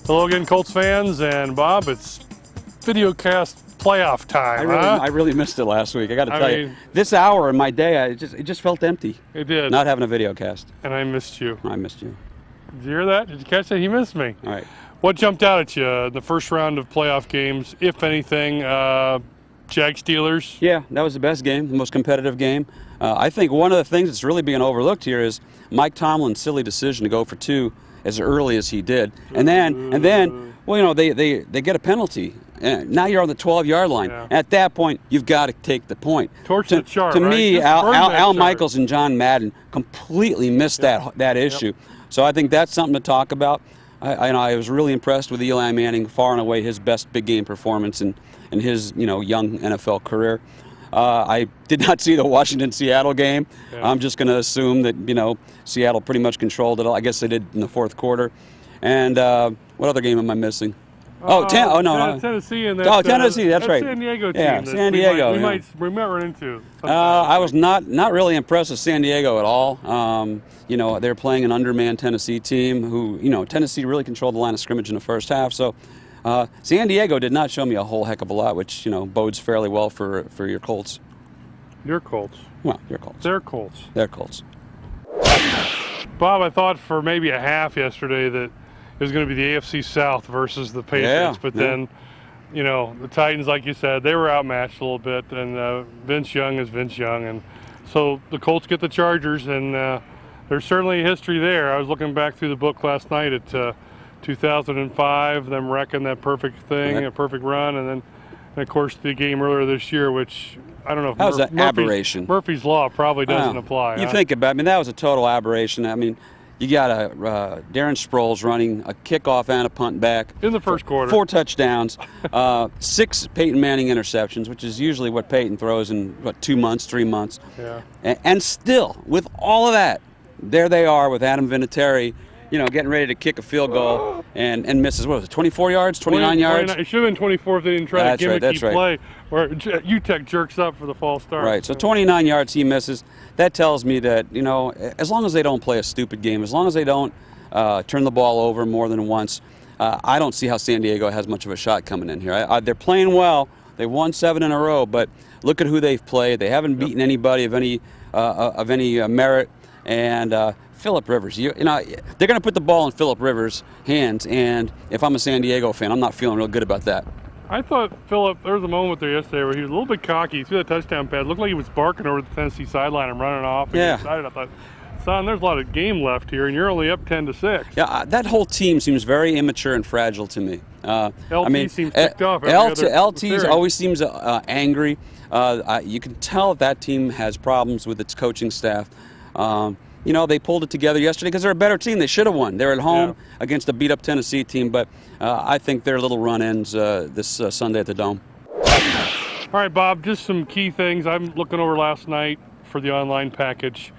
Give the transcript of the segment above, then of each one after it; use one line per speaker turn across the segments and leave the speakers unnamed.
Hello again, Colts fans, and Bob, it's videocast playoff time.
I really missed it last week. I got to tell you, this hour in my day, it just felt empty.
It did.
Not having a video cast.
And I missed you.
I missed you.
Did you hear that? Did you catch that? He missed me.
All right.
What jumped out at you in the first round of playoff games, if anything? Jag-Steelers?
Yeah, that was the best game, the most competitive game. I think one of the things that's really being overlooked here is Mike Tomlin's silly decision to go for 2 as early as he did, and then, well, you know, they get a penalty. Now you're on the 12-yard line.
Yeah.
At that point, you've got to take the point.
Torch the chart,
to
right?
me, Al Michaels and John Madden completely missed that issue. So I think that's something to talk about. I was really impressed with Eli Manning, far and away his best big game performance in his young NFL career. I did not see the Washington-Seattle game. Yeah. I'm just going to assume that Seattle pretty much controlled it all. I guess they did in the fourth quarter. And what other game am I missing?
Tennessee and that.
Tennessee. That's right.
San Diego team.
Yeah, San Diego.
We might run into.
I was not really impressed with San Diego at all. They're playing an undermanned Tennessee team who, Tennessee really controlled the line of scrimmage in the first half. So San Diego did not show me a whole heck of a lot, which bodes fairly well for your Colts.
Your Colts.
Well, your Colts.
Their Colts.
Their Colts.
Bob, I thought for maybe a half yesterday that it was going to be the AFC South versus the Patriots, but then, the Titans, like you said, they were outmatched a little bit, and Vince Young is Vince Young, and so the Colts get the Chargers, and there's certainly a history there. I was looking back through the book last night at 2005, them wrecking that perfect thing, a perfect run, and of course the game earlier this year, which I don't know if
that was an aberration.
Murphy's Law probably doesn't apply.
You think about it, that was a total aberration. You got Darren Sproles running a kickoff and a punt back
in the first quarter,
4 touchdowns, 6 Peyton Manning interceptions, which is usually what Peyton throws in 2 months, 3 months.
Yeah.
And still, with all of that, there they are with Adam Vinatieri, getting ready to kick a field goal and misses. What was it, 24 yards, 29 yards?
It should have been 24 if they didn't try to gimmicky play where UTEC jerks up for the false start.
Right, so 29 yards he misses. That tells me that, as long as they don't play a stupid game, as long as they don't turn the ball over more than once, I don't see how San Diego has much of a shot coming in here. They're playing well. They've won 7 in a row, but look at who they've played. They haven't beaten anybody of any merit. And Phillip Rivers, they're going to put the ball in Phillip Rivers' hands, and if I'm a San Diego fan, I'm not feeling real good about that.
I thought Phillip, there was a moment there yesterday where he was a little bit cocky. He threw that touchdown pad. Looked like he was barking over the Tennessee sideline and running off. And excited. I thought, son, there's a lot of game left here, and you're only up 10-6.
Yeah, that whole team seems very immature and fragile to me.
LT seems ticked off.
LT always seems angry. You can tell that team has problems with its coaching staff. They pulled it together yesterday because they're a better team. They should have won. They're at home against a beat-up Tennessee team, but I think their little run-ins this Sunday at the Dome.
All right, Bob, just some key things. I'm looking over last night for the online package.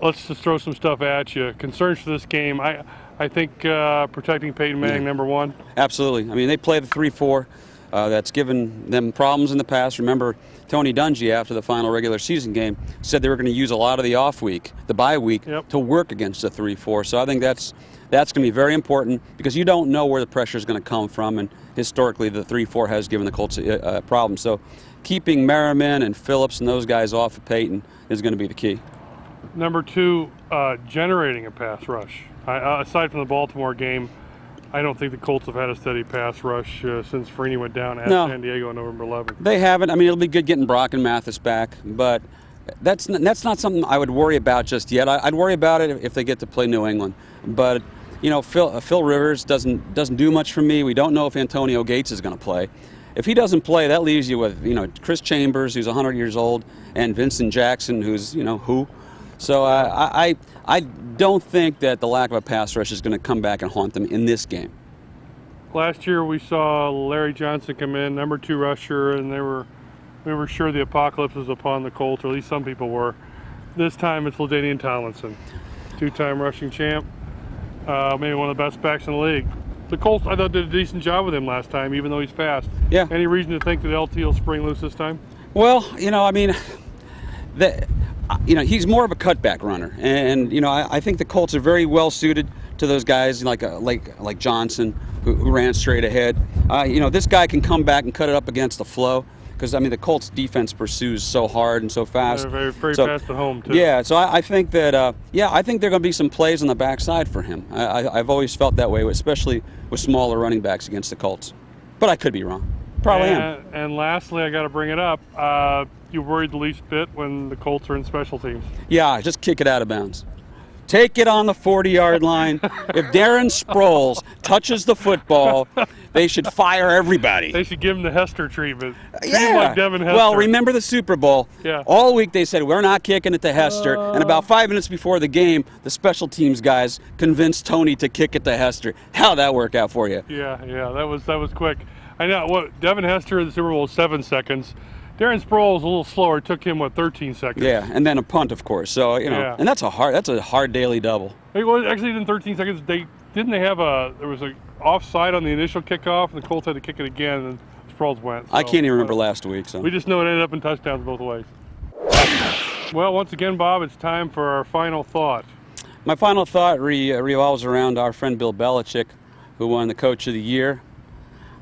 Let's just throw some stuff at you. Concerns for this game. I think protecting Peyton Manning, number one.
Absolutely. They play the 3-4. That's given them problems in the past. Remember, Tony Dungy, after the final regular season game, said they were going to use a lot of the off week, the bye week, to work against the 3-4. So I think that's going to be very important because you don't know where the pressure is going to come from, and historically the 3-4 has given the Colts problems. So keeping Merriman and Phillips and those guys off of Peyton is going to be the key.
Number 2, generating a pass rush. Aside from the Baltimore game, I don't think the Colts have had a steady pass rush since Freeney went down at San Diego on November 11th.
They haven't. It'll be good getting Brock and Mathis back, but that's not something I would worry about just yet. I'd worry about it if they get to play New England. But Phil Rivers doesn't do much for me. We don't know if Antonio Gates is going to play. If he doesn't play, that leaves you with Chris Chambers, who's 100 years old, and Vincent Jackson, who's who. So I don't think that the lack of a pass rush is going to come back and haunt them in this game.
Last year we saw Larry Johnson come in, number 2 rusher, and we were sure the apocalypse was upon the Colts, or at least some people were. This time it's LaDainian Tomlinson, 2-time rushing champ, maybe one of the best backs in the league. The Colts, I thought, did a decent job with him last time, even though he's fast.
Yeah.
Any reason to think that LT will spring loose this time?
Well, he's more of a cutback runner, and I think the Colts are very well suited to those guys like Johnson who ran straight ahead. You know, this guy can come back and cut it up against the flow. Because, I mean, the Colts defense pursues so hard and so fast.
They're very fast at home, too.
Yeah, so I think that, I think there are going to be some plays on the backside for him. I've always felt that way, especially with smaller running backs against the Colts. But I could be wrong. Probably am.
And lastly, I got to bring it up. You worried the least bit when the Colts are in special teams?
Yeah, just kick it out of bounds. Take it on the 40-yard line. If Darren Sproles touches the football, they should fire everybody.
They should give him the Hester treatment.
Yeah.
Treat him like Devin Hester.
Well, remember the Super Bowl?
Yeah.
All week they said, we're not kicking it to Hester. And about 5 minutes before the game, the special teams guys convinced Tony to kick it to Hester. How'd that work out for you?
Yeah, that was quick. I know. What Devin Hester in the Super Bowl was 7 seconds. Darren Sproles was a little slower. It took him 13 seconds.
Yeah, and then a punt, of course. So and that's a hard daily double.
It was actually in 13 seconds. There was an offside on the initial kickoff, and the Colts had to kick it again, and Sproles went. So,
I can't even remember last week. So
we just know it ended up in touchdowns both ways. Well, once again, Bob, it's time for our final thought.
My final thought revolves around our friend Bill Belichick, who won the Coach of the Year.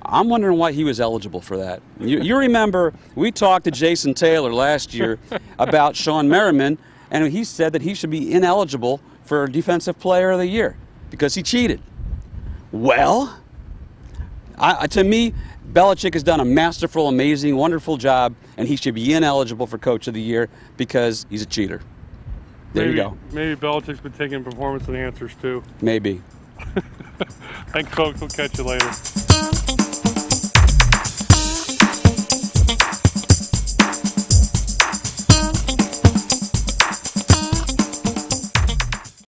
I'm wondering why he was eligible for that. You remember we talked to Jason Taylor last year about Sean Merriman, and he said that he should be ineligible for Defensive Player of the Year because he cheated. Well, to me, Belichick has done a masterful, amazing, wonderful job, and he should be ineligible for Coach of the Year because he's a cheater. There you go.
Maybe Belichick's been taking performance enhancers too.
Maybe.
Thanks, folks. We'll catch you later.